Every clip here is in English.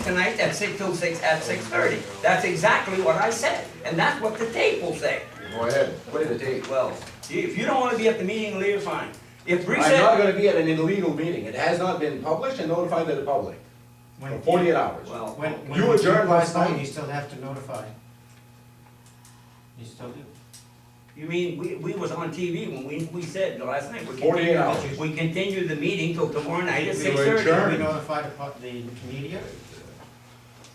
tonight at 6 till 6 at 6:30. That's exactly what I said, and that's what the tape will say. Go ahead, play the tape. Well, if you don't wanna be at the meeting, leave, fine. If Bree I'm not said, gonna be at an illegal meeting. It has not been published and notified to the public for 48 hours. well, When You you adjourned last postpone, night? you still have to notify. You still do. you mean, we was on TV when we said last night, 48 hours. we continue the meeting till tomorrow night at We 6:30. adjourned. We notify the media?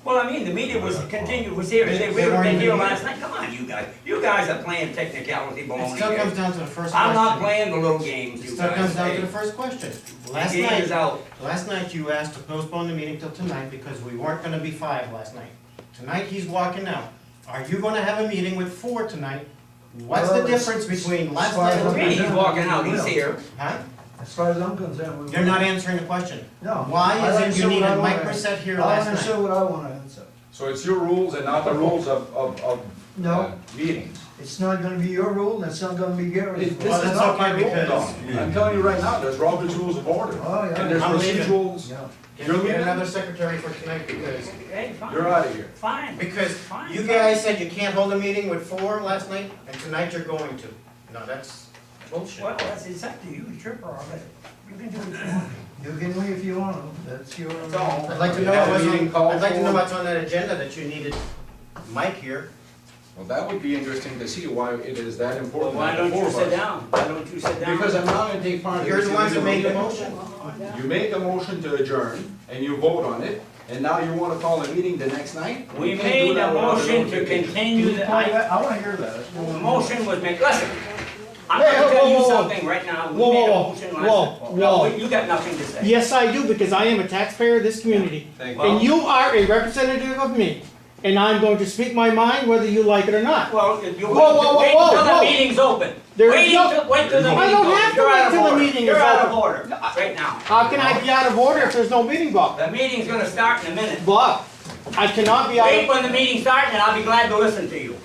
Well, I mean, the media was continued, was here, They we weren't were in here the last night, come on, you guys are playing technicality It baloney still comes here. down to the first question. I'm not playing the little games, It you still guys comes down to say. the first question. The Last game is night, out. you asked to postpone the meeting till tonight because we weren't gonna be 5 last night. Tonight, he's walking out. Are you gonna have a meeting with 4 tonight? What's the Well, difference between last as far night as and I'm tonight? He's walking out, he's here. Huh? As far as I'm concerned, we. You're not answering the question. No. Why I'll is it answer you what I needed wanna Mike answer. Brissett here I'll last answer night? what I wanna answer. So it's your rules and not the rules of No, meetings. it's not gonna be your rule, and it's not gonna be Gary's. This rule. Well, is that's not okay my rule, because- Don. I'm telling you right now, there's Robert's Rules of Order. Oh, yeah. And there's I'm leaving. procedurals. Yeah. Can we get another secretary for tonight because, Hey, fine. You're out of here. Fine. because Fine, you fine. guys said you can't hold a meeting with 4 last night and tonight you're going to. No, that's bullshit. Well, it's up to you, it's your prerogative. You can do what you want. You can leave if you want to, that's your. all. I'd like to We know have a what's meeting on, called I'd like to know for- what's on that agenda that you needed Mike here. Well, that would be interesting to see why it is that Well, important. why that the don't four you of sit us- down? Why don't you sit down? Because I'm not gonna take part in You're this the ones who made the illegal motion. meeting. You made the motion to adjourn, and you vote on it, and now you wanna call a meeting the next night? We You can't do made a that without motion to notification. continue the, I wanna hear that. the motion was made, listen. I'm Hey, gonna whoa, tell whoa, you whoa. something right now. We Whoa, made a whoa, motion whoa, last. whoa. No, you got nothing to say. Yes, I do, because I am a taxpayer of this community. And you are a representative of me. And I'm going to speak my mind whether you like it or not. Well, you Whoa, whoa, whoa, wait whoa, until the whoa. meeting open. There is Wait no- until, wait till the I meeting's don't open. have to You're wait out of till the order. meeting You're is out of open. order, right now. How can I be out of order if there's no meeting, Bob? The meeting's gonna start in a minute. Bob, I cannot be out Wait of, when the meeting starts and I'll be glad to listen to you.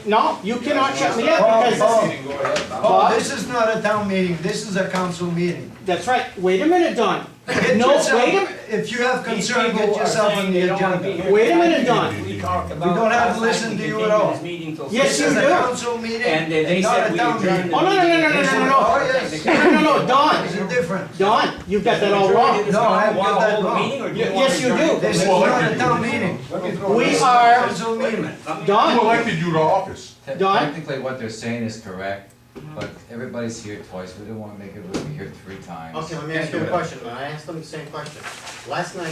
no, you cannot shut me up Oh, because, oh. Meeting, go ahead now. Oh, this is not a town meeting, this is a council meeting. that's right. Wait a minute, Don. Get No, yourself- wait a, If you have These concern, people get are yourself saying on they the don't wanna be agenda. here Wait a tonight. minute, Don. We talked about. don't have last to night listen we to you continued at all. this meeting till Yes, This you is a do. council meeting, And they not said a we town adjourned meeting. the Oh, no, no, no, no, no, meeting. no, no. Oh, yes. no, Don, There's a difference. Don, you've got that all wrong. No, I haven't Want got to that hold the wrong. meeting or do Yes, you want to you adjourn do. it? This is Well, not I a town meeting. Let me throw We this- are, Council Wait a meeting. minute. let me- Don? Who elected you to office? Don? Technically, what they're saying is correct, but everybody's here twice, we don't wanna make everybody here 3 times. Okay, let me ask you a question. I asked them the same question. Last night,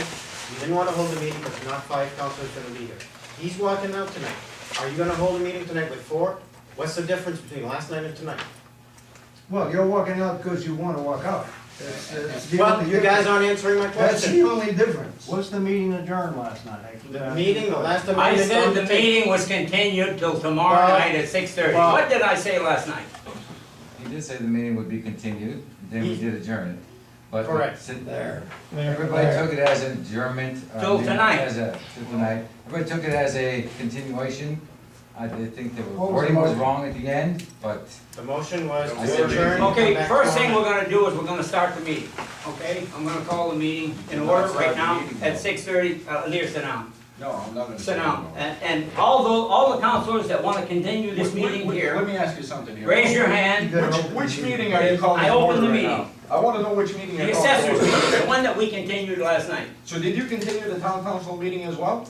you didn't wanna hold a meeting because not 5 councilors gonna be here. He's walking out tonight. Are you gonna hold a meeting tonight with 4? What's the difference between last night and tonight? Well, you're walking out because you wanna walk out. That's the Well, only you guys difference. aren't answering my That's the question. only difference. Was the meeting adjourned last night? The meeting, the last I amendment said on the the tape. meeting was continued till tomorrow Bob. night at 6:30. Bob. What did I say last night? He did say the meeting would be continued, then we did adjourn it. But Correct. There. everybody took it as an adjournment. Till tonight. Till tonight. Everybody took it as a continuation. I did think the What was wording the was motion? wrong at the end, but The motion was I to said adjourn. and Okay, come back first thing tomorrow we're night. gonna do is we're gonna start the meeting, okay? I'm gonna call the meeting in order right now at 6:30. Lear, sit down. No, I'm not gonna. Sit say down. no. And all the councilors that wanna continue this meeting Let here, me ask you something here. raise your hand. Which meeting are you calling I to opened order the right meeting. now? I wanna know which meeting The you're calling to assessors order. meeting, the one that we continued last night. So did you continue the town council meeting as well?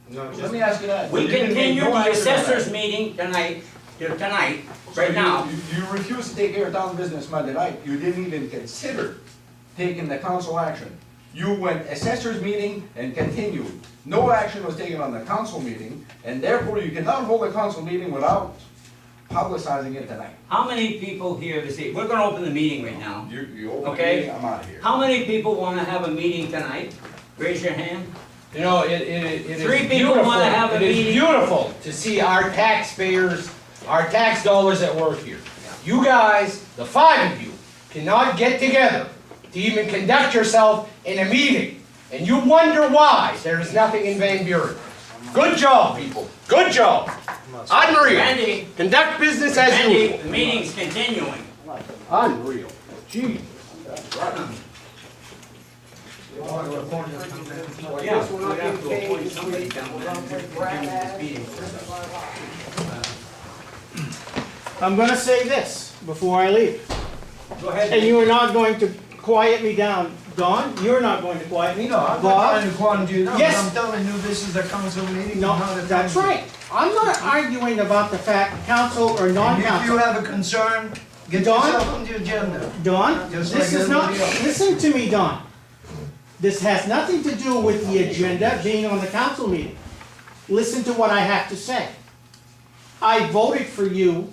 No, Let just, me ask you that. We You didn't make continued no the action on that. assessors meeting tonight, So right now. You refused to take care of town business Monday night. You didn't even consider taking the council action. You went assessors meeting and continued. No action was taken on the council meeting, and therefore you cannot hold a council meeting without publicizing it tonight. How many people here this evening? We're gonna open the meeting right now. You open the Okay. meeting, I'm out of here. How many people wanna have a meeting tonight? Raise your hand. You know, it is 3 people beautiful, wanna have a it is meeting. beautiful to see our taxpayers, our tax dollars at work here. You guys, the 5 of you, cannot get together to even conduct yourself in a meeting. And you wonder why there is nothing in Van Buren. Good job, people, good job. Unreal. Randy, Conduct business as Randy, usual. the meeting's continuing. Unreal. Gee. Want to appoint a town manager? Well, yeah, we'll have to appoint somebody down there to continue this meeting. I'm gonna say this before I leave, Go ahead. and you are not going to quiet me down. Don, you're not going to quiet me. No, I'm not Bob? trying to quantum you down, but Yes. I'm telling you, this is a council meeting. No, not a that's town right. I'm not arguing about the fact, council or meeting. And if you non-council. have a concern, get Don? yourself on the agenda. Don, Just this like is not, everybody else. listen to me, Don. This has nothing to do with the agenda being on the council meeting. Listen to what I have to say. I voted for you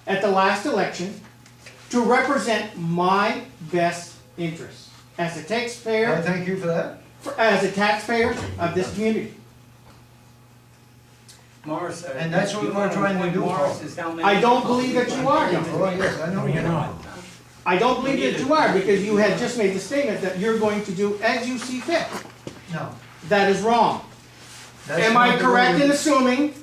at the last election to represent my best interests as a I taxpayer, thank you for that. as a taxpayer of this community. Morris. And that's what you we're wanna trying to appoint do, Morris Paul. as town manager? I don't believe that you are, Don. Oh, yes, I know you're not. I don't believe that you are, because you had just made the statement that you're going to do as you see fit. No. That is wrong. that's Am I not the correct way in we- assuming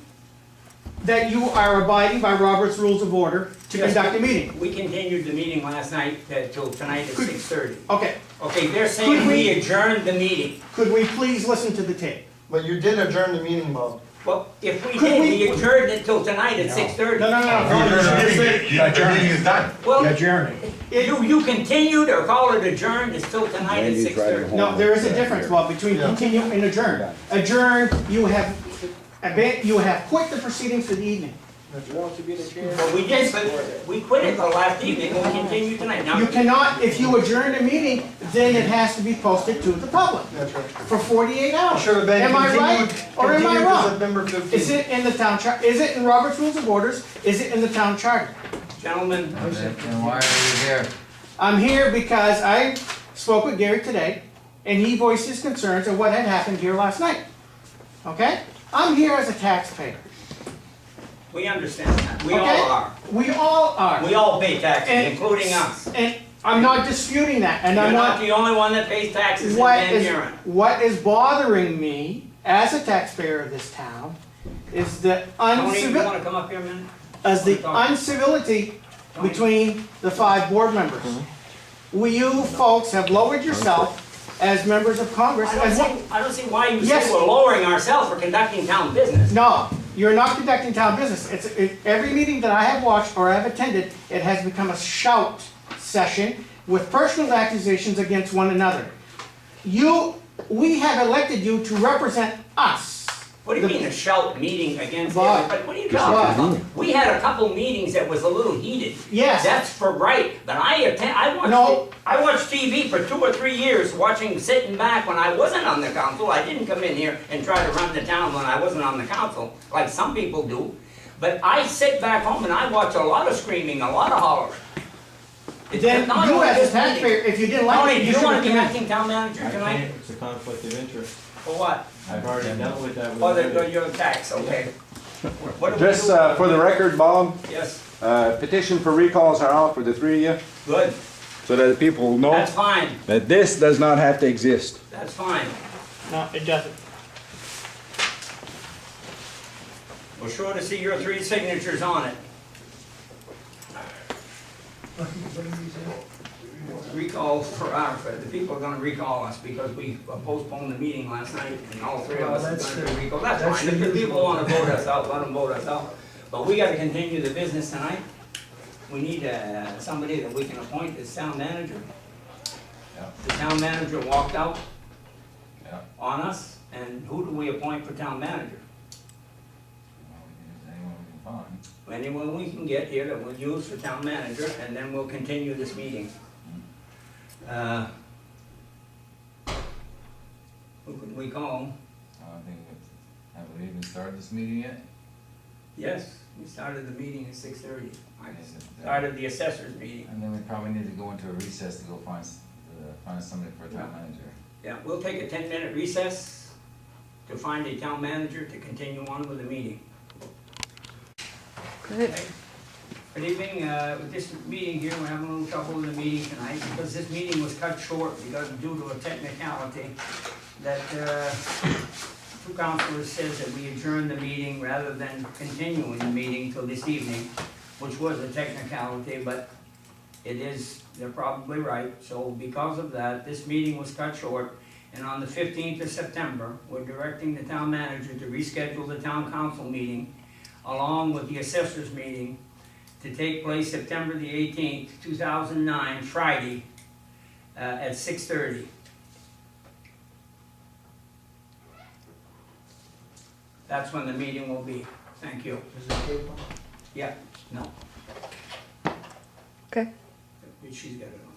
that you are abiding by Robert's Rules of Order to Yes. conduct a meeting? We continued the meeting last night till tonight at Could- 6:30. Okay, Okay, they're saying Could we- we adjourned the meeting. could we please listen to the tape? But you did adjourn the meeting, Bob. Well, if we Could did, we- we adjourned it till tonight at 6:30. No, no, no. Well, Adjourning. you continued or call it adjourned, it's still tonight at 6:30. No, there is a difference, Bob, between continue and adjourn. Adjourn, you have quit the proceedings for the evening. Well, we did, but we quit it the last evening, and we continue tonight. Now, You cannot, if you adjourn a meeting, then it has to be posted to the public That's right. for 48 hours. Should have been Am I right continued, or am I continued as wrong? of number 15. Is it in the town char, is it in Robert's Rules of Orders? Is it in the town charter? gentlemen, Then why are you here? I'm here because I spoke with Gary today, and he voiced his concerns of what had happened here last night. Okay? I'm here as a taxpayer. we understand that. We all Okay? are. We all are. We all pay taxes, And- including us. And I'm not disputing that, and You're I'm not not, the only one that pays taxes in what Van is, Buren. what is bothering me as a taxpayer of this town is the Tony, you wanna come up here a minute? uncivility Tony? between the 5 board members. You folks have lowered yourself as members of Congress. I don't see why you Yes. say we're lowering ourselves for conducting town business. No, you're not conducting town business. Every meeting that I have watched or have attended, it has become a shout session with personal accusations against one another. We have elected you to represent us. What do you mean a shout meeting against Bob. everybody? What are you talking Bob. about? We had a couple meetings that was a little heated. Yes. That's for right, but I No. watched TV for 2 or 3 years, sitting back when I wasn't on the council. I didn't come in here and try to run the town when I wasn't on the council, like some people do. But I sit back home and I watch a lot of screaming, a lot of hollering. It's Then not you only as a this meeting. taxpayer, if you didn't like Tony, it, do you you should wanna have be come in. acting town manager tonight? It's a conflict of interest. For what? I've already dealt with that with. Oh, another- your tax, okay. What do we Just do? for the record, Bob, Yes, petition for recalls are out for the 3 of you, good, so that people know that's fine, that this does not have to exist. that's fine. No, it doesn't. We're sure to see your 3 signatures on it. Recall the people are gonna recall us because we postponed the meeting last night and all 3 of Well, us are that's gonna the- be recalled. That's that's fine, the if the people usual. wanna vote us out, let them vote us out. But we gotta continue the business tonight. We need somebody that we can appoint as town manager. Yeah. The town manager walked out Yeah. on us, and who do we appoint for town manager? Well, we can use anyone we can find. Anyone we can get here that we'll use for town manager, and then we'll continue this meeting. Who could we call? I don't think have we even started this meeting yet? Yes, we started the meeting at 6:30. I Is it, started the assessors meeting. And then we probably need to go into a recess to go find somebody for a town manager. Yeah, we'll take a 10-minute recess to find a town manager to continue on with the meeting. Good. Good evening, with this meeting here, we're having a little trouble with the meeting tonight because this meeting was cut short because due to a technicality that, 2 councilors says that we adjourn the meeting rather than continuing the meeting till this evening, which was a technicality, but they're probably right. So because of that, this meeting was cut short And on the 15th of September, we're directing the town manager to reschedule the town council meeting along with the assessors meeting to take place September the 18th, 2009, Friday, at 6:30. That's when the meeting will be. Thank you. Is it tape on? Yeah, no. Okay. She's got it